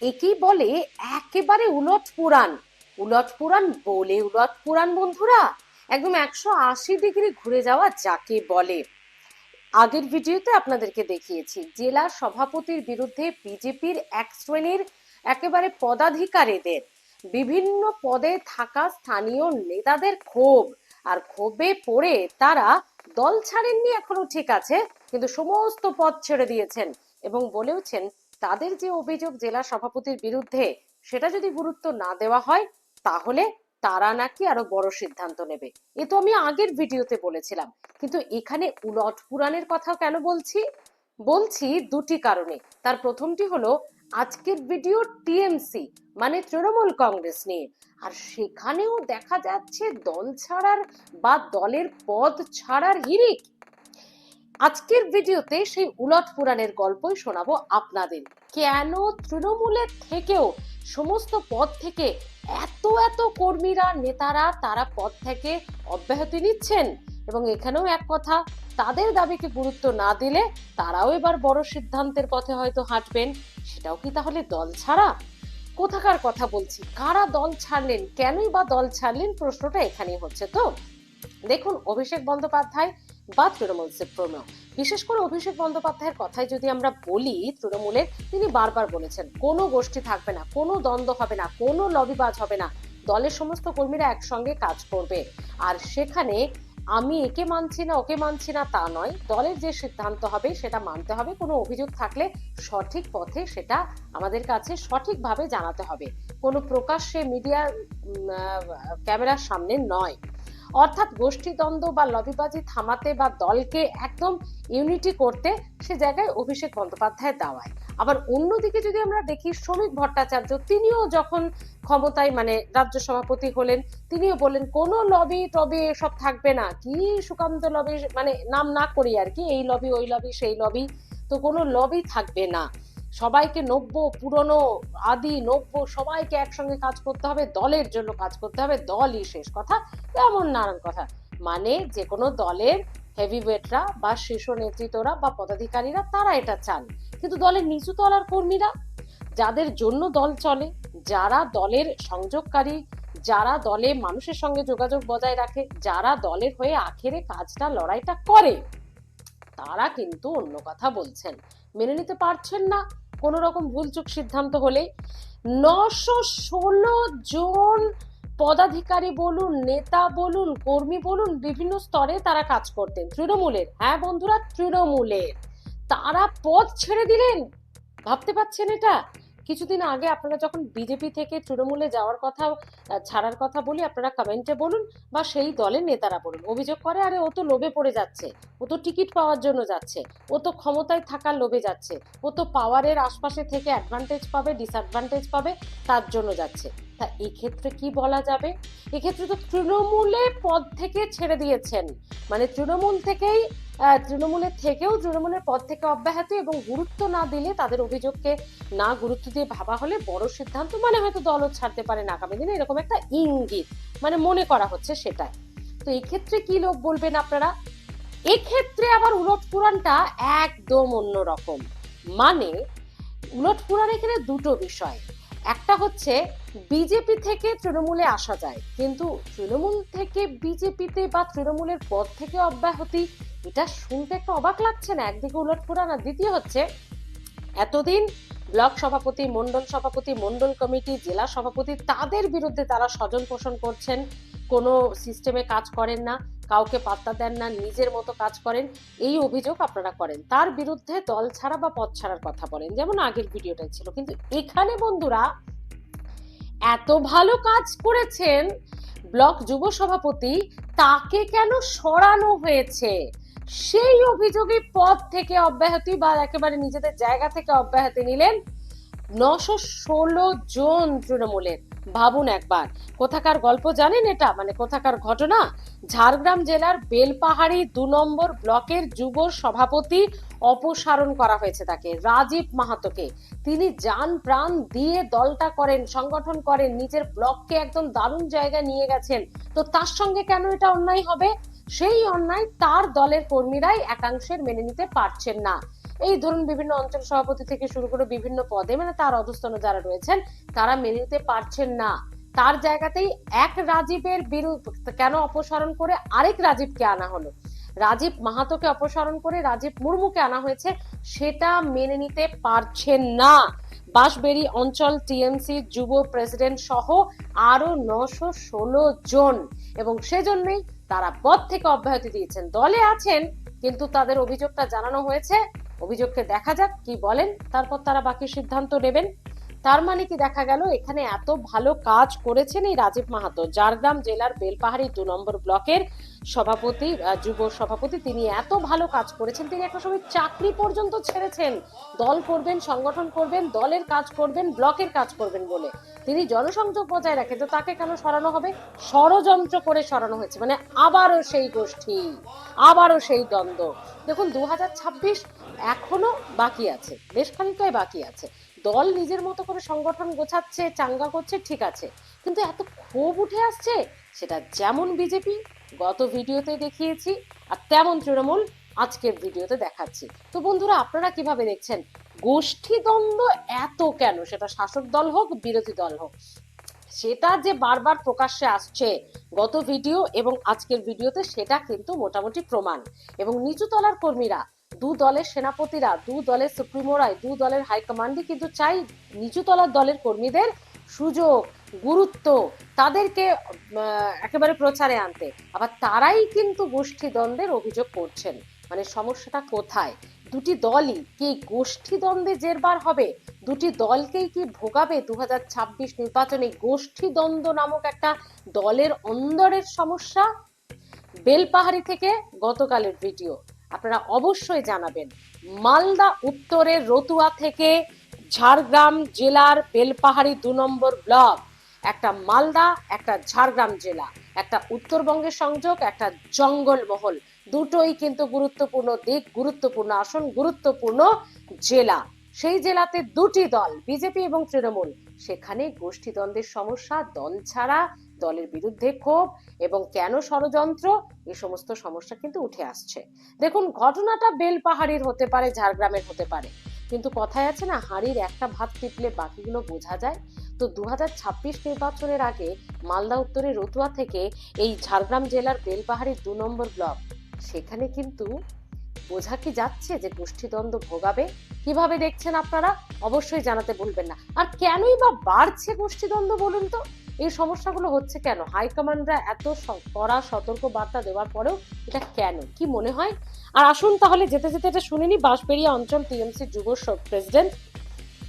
একেই বলে একেবারে উলট পুরাণ। উলট পুরাণ বলে উলট পুরাণ বন্ধুরা, একদম 180 ডিগ্রি ঘুরে যাওয়া যাকে বলে। আগের ভিডিওতে আপনাদেরকে দেখিয়েছি জেলা সভাপতির বিরুদ্ধে বিজেপির এক শ্রেণীর একেবারে পদাধিকারীদের, বিভিন্ন পদে থাকা স্থানীয় নেতাদের ক্ষোভ, আর ক্ষোভে পড়ে তারা দল ছাড়েননি এখনো, ঠিক আছে, কিন্তু সমস্ত পদ ছেড়ে দিয়েছেন এবং বলেওছেন তাদের যে অভিযোগ জেলা সভাপতির বিরুদ্ধে সেটা যদি গুরুত্ব না দেওয়া হয় তাহলে তারা নাকি আরো বড় সিদ্ধান্ত নেবে। এ তো আমি আগের ভিডিওতে বলেছিলাম, কিন্তু এখানে উলট পুরাণের কথা কেন বলছি? বলছি দুটি কারণে। তার প্রথমটি হলো আজকের ভিডিও টিএমসি মানে তৃণমূল কংগ্রেস নিয়ে, আর সেখানেও দেখা যাচ্ছে দল ছাড়ার বা দলের পদ ছাড়ার হিড়িক। আজকের ভিডিওতে সেই উলট পুরাণের গল্পই শোনাবো আপনাদের। কেন তৃণমূলের থেকেও সমস্ত পদ থেকে এত এত কর্মীরা, নেতারা তারা পদ থেকে অব্যাহতি নিচ্ছেন, এবং এখানেও এক কথা, তাদের দাবিকে গুরুত্ব না দিলে তারাও এবার বড় সিদ্ধান্তের পথে হয়তো হাঁটবেন। সেটাও কি তাহলে দল ছাড়া? কোথাকার কথা বলছি, কারা দল ছাড়লেন, কেনই বা দল ছাড়লেন, প্রশ্নটা এখানেই হচ্ছে। তো দেখুন, অভিষেক বন্দ্যোপাধ্যায় বা তৃণমূল সুপ্রিমো, বিশেষ করে অভিষেক বন্দ্যোপাধ্যায়ের কথাই যদি আমরা বলি, তৃণমূলের তিনি বারবার বলেছেন কোনো গোষ্ঠী থাকবে না, কোনো দ্বন্দ্ব হবে না, কোনো লবিবাজ হবে না, দলের সমস্ত কর্মীরা একসঙ্গে কাজ করবে। আর সেখানে আমি একে মানছি না ওকে মানছি না তা নয়, দলের যে সিদ্ধান্ত হবে সেটা মানতে হবে। কোনো অভিযোগ থাকলে সঠিক পথে সেটা আমাদের কাছে সঠিকভাবে জানাতে হবে, কোনো প্রকাশ্যে মিডিয়া ক্যামেরার সামনে নয়। অর্থাৎ গোষ্ঠীদ্বন্দ্ব বা লবিবাজি থামাতে বা দলকে একদম ইউনিটি করতে সে জায়গায় অভিষেক বন্দ্যোপাধ্যায় দাওয়ায়। আবার অন্যদিকে যদি আমরা দেখি শ্রমিক ভট্টাচার্য, তিনিও যখন ক্ষমতায় মানে রাজ্য সভাপতি হলেন, তিনিও বললেন কোনো লবি টবি এসব থাকবে না, কি সুকান্ত লবি মানে নাম না করি আর কি, এই লবি ওই লবি সেই লবি, তো কোনো লবি থাকবে না, সবাইকে নব্য পুরনো আদি নব্য সবাইকে একসঙ্গে কাজ করতে হবে, দলের জন্য কাজ করতে হবে, দলই শেষ কথা, তেমন নানান কথা। মানে যে কোনো দলের হেভিওয়েটরা বা শীর্ষ নেতৃত্বরা বা পদাধিকারীরা তারা এটা চান, কিন্তু দলের নিচু তলার কর্মীরা, যাদের জন্য দল চলে, যারা দলের সংযোগকারী, যারা দলে মানুষের সঙ্গে যোগাযোগ বজায় রাখে, যারা দলের হয়ে আখেরে কাজটা লড়াইটা করে, তারা কিন্তু অন্য কথা বলছেন, মেনে নিতে পারছেন না কোন রকম ভুলচুক সিদ্ধান্ত হলেই। 916 জন পদাধিকারী বলুন, নেতা বলুন, কর্মী বলুন, বিভিন্ন স্তরে তারা কাজ করতেন তৃণমূলের, হ্যাঁ বন্ধুরা তৃণমূলের, তারা পদ ছেড়ে দিলেন। ভাবতে পারছেন এটা? কিছুদিন আগে আপনারা যখন বিজেপি থেকে তৃণমূলে যাওয়ার কথা, ছাড়ার কথা বলি, আপনারা কমেন্টে বলুন বা সেই দলের নেতারা বলুন, অভিযোগ করে আরে ও তো লোভে পড়ে যাচ্ছে, ও তো টিকিট পাওয়ার জন্য যাচ্ছে, ও তো ক্ষমতায় থাকার লোভে যাচ্ছে, ও তো পাওয়ারের আশপাশে থেকে অ্যাডভান্টেজ পাবে, ডিসঅ্যাডভান্টেজ পাবে, তার জন্য যাচ্ছে। তা এক্ষেত্রে কি বলা যাবে? এক্ষেত্রে তো তৃণমূলে পদ থেকে ছেড়ে দিয়েছেন, মানে তৃণমূলের থেকেও তৃণমূলের পদ থেকে অব্যাহতি, এবং গুরুত্ব না দিলে তাদের অভিযোগকে না গুরুত্ব দিয়ে ভাবা হলে বড় সিদ্ধান্ত, মানে হয়তো দলও ছাড়তে পারেন আগামী দিনে, এরকম একটা ইঙ্গিত মানে মনে করা হচ্ছে সেটাই। তো এই ক্ষেত্রে কি লোক বলবেন আপনারা? এক্ষেত্রে আবার উলট পুরাণটা একদম অন্যরকম। মানে উলট পুরাণ এখানে দুটো বিষয়, একটা হচ্ছে বিজেপি থেকে তৃণমূলে আসা যায়, কিন্তু তৃণমূল থেকে বিজেপিতে বা তৃণমূলের পদ থেকে অব্যাহতি, এটা শুনতে একটু অবাক লাগছে না? একদিকে উলট পুরাণ, আর দ্বিতীয় হচ্ছে এতদিন ব্লক সভাপতি, মন্ডল সভাপতি, মন্ডল কমিটি, জেলা সভাপতি, তাদের বিরুদ্ধে তারা স্বজন পোষণ করছেন, কোনো সিস্টেমে কাজ করেন না, কাউকে পাত্তা দেন না, নিজের মতো কাজ করেন, এই অভিযোগ আপনারা করেন, তার বিরুদ্ধে দল ছাড়া বা পদ ছাড়ার কথা বলেন, যেমন আগের ভিডিওটাই ছিল। কিন্তু এখানে বন্ধুরা এত ভালো কাজ করেছেন ব্লক যুব সভাপতি, তাকে কেন সরানো হয়েছে? সেই অভিযোগে পদ থেকে অব্যাহতি বা একেবারে নিজেদের জায়গা থেকে অব্যাহতি নিলেন 916 জন তৃণমূলের। ভাবুন একবার, কোথাকার গল্প জানেন এটা, মানে কোথাকার ঘটনা? ঝাড়গ্রাম জেলার বেলপাহাড়ি 2 নম্বর ব্লকের যুব সভাপতি অপসারণ করা হয়েছে, তাকে রাজীব মাহাতোকে। তিনি জান প্রাণ দিয়ে দলটা করেন, সংগঠন করেন, নিজের ব্লককে একদম দারুণ জায়গায় নিয়ে গেছেন, তো তার সঙ্গে কেন এটা অন্যায় হবে? সেই অন্যায় তার দলের কর্মীরাই একাংশের মেনে নিতে পারছেন না। এই ধরুন বিভিন্ন অঞ্চল সভাপতি থেকে শুরু করে বিভিন্ন পদে মানে তার অধস্তন যারা রয়েছেন তারা মেনে নিতে পারছেন না। তার জায়গাতেই এক রাজীবের বিরুদ্ধে কেন অপসারণ করে আরেক রাজীবকে আনা হলো, রাজীব মাহাতোকে অপসারণ করে রাজীব মুর্মুকে আনা হয়েছে, সেটা মেনে নিতে পারছেন না বাঁশবেড়ি অঞ্চল টিএমসি যুব প্রেসিডেন্ট সহ আরো 916 জন, এবং সেজন্যই তারা পদ থেকে অব্যাহতি দিয়েছেন। দলে আছেন কিন্তু তাদের অভিযোগটা জানানো হয়েছে, অভিযোগকে দেখা যাক কি বলেন, তারপর তারা বাকি সিদ্ধান্ত নেবেন। তার মানে কি দেখা গেল এখানে এত ভালো কাজ করেছেন এই রাজীব মাহাতো, ঝাড়গ্রাম জেলার বেলপাহাড়ি 2 নম্বর ব্লকের সভাপতি, যুব সভাপতি, তিনি এত ভালো কাজ করেছেন, তিনি একটা সময় চাকরি পর্যন্ত ছেড়েছেন দল করবেন, সংগঠন করবেন, দলের কাজ করবেন, ব্লকের কাজ করবেন বলে। তিনি জনসংযোগ বজায় রাখেন, তো তাকে কেন সরানো হবে? ষড়যন্ত্র করে সরানো হয়েছে, মানে আবারও সেই গোষ্ঠী, আবারও সেই দ্বন্দ্ব। দেখুন 2026 এখনো বাকি আছে, বেশ খানিকটাই বাকি আছে। দল নিজের মতো করে সংগঠন গোছাচ্ছে, চাঙ্গা করছে, ঠিক আছে, কিন্তু এত ক্ষোভ উঠে আসছে, সেটা যেমন বিজেপি গত ভিডিওতে দেখিয়েছি আর তেমন তৃণমূল আজকের ভিডিওতে দেখাচ্ছি। তো বন্ধুরা আপনারা কিভাবে দেখছেন গোষ্ঠী দ্বন্দ্ব এত কেন? সেটা শাসক দল হোক বিরোধী দল হোক, সেটা যে বারবার প্রকাশ্যে আসছে গত ভিডিও এবং আজকের ভিডিওতে, সেটা কিন্তু মোটামুটি প্রমাণ। এবং নিচু তলার কর্মীরা, দু দলের সেনাপতিরা, দু দলের সুপ্রিমোরাই, দু দলের হাইকমান্ডই কিন্তু চাই নিচু তলার দলের কর্মীদের সুযোগ, গুরুত্ব, তাদেরকে একেবারে প্রচারে আনতে। আবার তারাই কিন্তু গোষ্ঠী দ্বন্দ্বের অভিযোগ করছেন। মানে সমস্যাটা কোথায়? দুটি দলই কি গোষ্ঠী দ্বন্দ্বে জেরবার হবে? দুটি দলকেই কি ভোগাবে 2026 নির্বাচনে গোষ্ঠী দ্বন্দ্ব নামক একটা দলের অন্দরের সমস্যা? বেলপাহাড়ি থেকে গতকালের ভিডিও আপনারা অবশ্যই জানাবেন। মালদা উত্তরের রতুয়া থেকে ঝাড়গ্রাম জেলার বেলপাহাড়ি 2 নম্বর ব্লক, একটা মালদা একটা ঝাড়গ্রাম জেলা, একটা উত্তরবঙ্গের সংযোগ, একটা জঙ্গলমহল, দুটোই কিন্তু গুরুত্বপূর্ণ দিক, গুরুত্বপূর্ণ আসন, গুরুত্বপূর্ণ জেলা। সেই জেলাতে দুটি দল বিজেপি এবং তৃণমূল, সেখানে গোষ্ঠীদ্বন্দ্বের সমস্যা, দল ছাড়া, দলের বিরুদ্ধে ক্ষোভ এবং কেন ষড়যন্ত্র, এই সমস্ত সমস্যা কিন্তু উঠে আসছে। দেখুন ঘটনাটা বেলপাহাড়ির হতে পারে, ঝাড়গ্রামের হতে পারে, কিন্তু কথায় আছে না, হাঁড়ির একটা ভাত টিপলে বাকিগুলো বোঝা যায়। তো 2026 নির্বাচনের আগে মালদা উত্তরের রতুয়া থেকে এই ঝাড়গ্রাম জেলার বেলপাহাড়ি 2 নম্বর ব্লক, সেখানে কিন্তু বোঝা কি যাচ্ছে যে গোষ্ঠীদ্বন্দ্ব ভোগাবে? কিভাবে দেখছেন আপনারা অবশ্যই জানাতে ভুলবেন না। আর কেনই বা বাড়ছে গোষ্ঠীদ্বন্দ্ব বলুন তো? এই সমস্যাগুলো হচ্ছে কেন? হাইকমান্ডরা এত কড়া সতর্ক বার্তা দেওয়ার পরেও এটা কেন, কি মনে হয়? আর আসুন তাহলে যেতে যেতে এটা শুনিনি বাঁশবেড়িয়া অঞ্চল টিএমসি যুব প্রেসিডেন্ট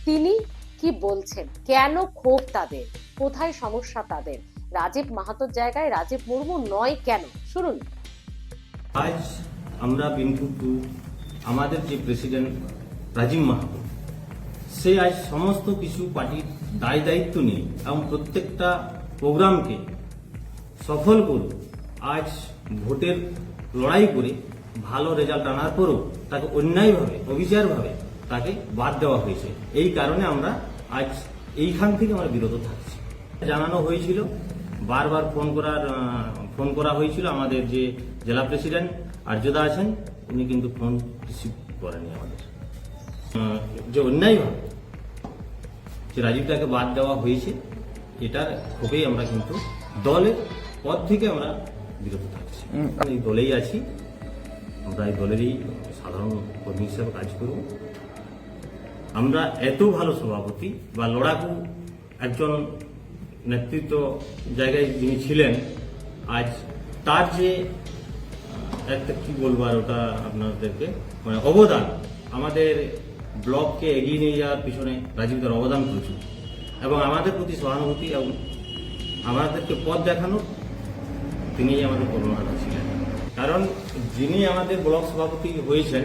তিনি কি বলছেন, কেন ক্ষোভ তাদের, কোথায় সমস্যা তাদের, রাজীব মাহাতোর জায়গায় রাজীব মুর্মু নয় কেন, শুনুন। আজ আমরা বিনপুর আমাদের যে প্রেসিডেন্ট রাজীব মাহাতো, সে আজ সমস্ত কিছু পার্টির দায় দায়িত্ব নিয়ে এবং প্রত্যেকটা প্রোগ্রামকে সফল করে আজ ভোটের লড়াই করে ভালো রেজাল্ট আনার পরও তাকে অন্যায়ভাবে, অবিচারভাবে তাকে বাদ দেওয়া হয়েছে। এই কারণে আমরা আজ এইখান থেকে আমরা বিরত থাকছি। জানানো হয়েছিল, বারবার ফোন করা হয়েছিল, আমাদের যে জেলা প্রেসিডেন্ট আর্যদা আছেন উনি কিন্তু ফোন রিসিভ করেনি আমাদের। যে অন্যায়ভাবে যে রাজীবটাকে বাদ দেওয়া হয়েছে, এটার খুবই আমরা কিন্তু দলের পদ থেকে আমরা বিরত থাকছি। এই দলেই আছি, আমরা এই দলেরই সাধারণ কর্মী হিসাবে কাজ করব। আমরা এত ভালো সভাপতি বা লড়াকু একজন নেতৃত্ব জায়গায় যিনি ছিলেন, আজ তার যে একটা কি বলবো আর ওটা আপনাদেরকে, মানে অবদান, আমাদের ব্লককে এগিয়ে নিয়ে যাওয়ার পিছনে রাজীবদার অবদান প্রচুর, এবং আমাদের প্রতি সহানুভূতি এবং আমাদেরকে পথ দেখানো তিনি আমাদের কর্মকর্তা ছিলেন। কারণ যিনি আমাদের ব্লক সভাপতি হয়েছেন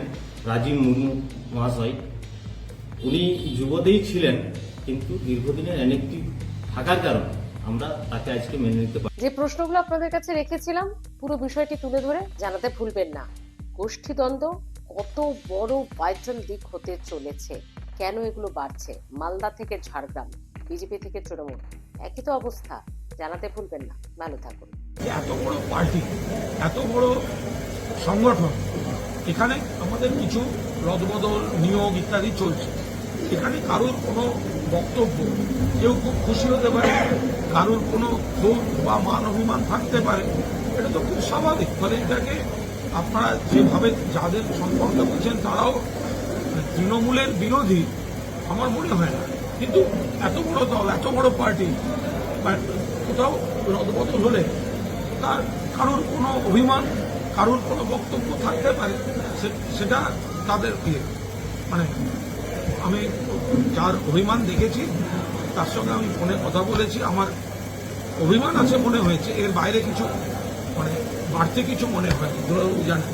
রাজীব মুর্মু মহাশয়, উনি যুবদেই ছিলেন কিন্তু দীর্ঘদিনের অ্যানেক্টিভ থাকার কারণে আমরা তাকে আজকে মেনে নিতে পারি। যে প্রশ্নগুলো আপনাদের কাছে রেখেছিলাম পুরো বিষয়টি তুলে ধরে জানাতে ভুলবেন না। গোষ্ঠীদ্বন্দ্ব কত বড় ভাইটাল দিক হতে চলেছে, কেন এগুলো বাড়ছে, মালদা থেকে ঝাড়গ্রাম, বিজেপি থেকে তৃণমূল, একই তো অবস্থা, জানাতে ভুলবেন না। ভালো থাকুন। এত বড় পার্টি, এত বড় সংগঠন, এখানে আমাদের কিছু রদবদল নিয়োগ ইত্যাদি চলছে। এখানে কারোর কোনো বক্তব্য, কেউ খুব খুশি হতে পারে, কারোর কোনো ক্ষোভ বা মান অভিমান থাকতে পারে, এটা তো খুব স্বাভাবিক। ফলে এটাকে আপনারা যেভাবে যাদের সম্পর্কে বলছেন তারাও তৃণমূলের বিরোধী আমার মনে হয় না, কিন্তু এত বড় দল, এত বড় পার্টি, কোথাও রদবদল হলে তার কারোর কোনো অভিমান, কারোর কোনো বক্তব্য থাকতে পারে, সেটা তাদের মানে আমি যার অভিমান দেখেছি তার সঙ্গে আমি ফোনে কথা বলেছি, আমার অভিমান আছে মনে হয়েছে, এর বাইরে কিছু মানে বাড়তি কিছু মনে হয়নি, জানেন।